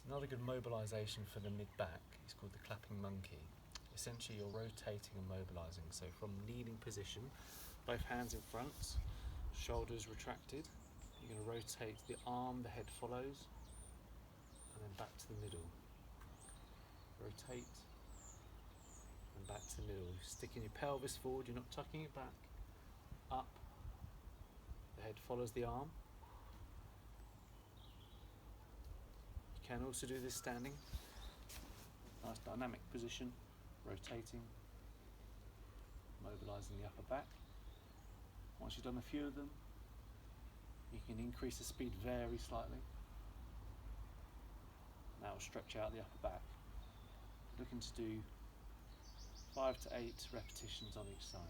Another good mobilisation for the mid-back is called the clapping monkey. Essentially you're rotating and mobilising, so from kneeling position, both hands in front, shoulders retracted, you're going to rotate the arm, the head follows, and then back to the middle. Rotate and back to the middle. Sticking your pelvis forward, you're not tucking it back, up, the head follows the arm. You can also do this standing. Nice dynamic position, rotating, mobilising the upper back. Once you've done a few of them, you can increase the speed very slightly. That will stretch out the upper back. Looking to do 5 to 8 repetitions on each side.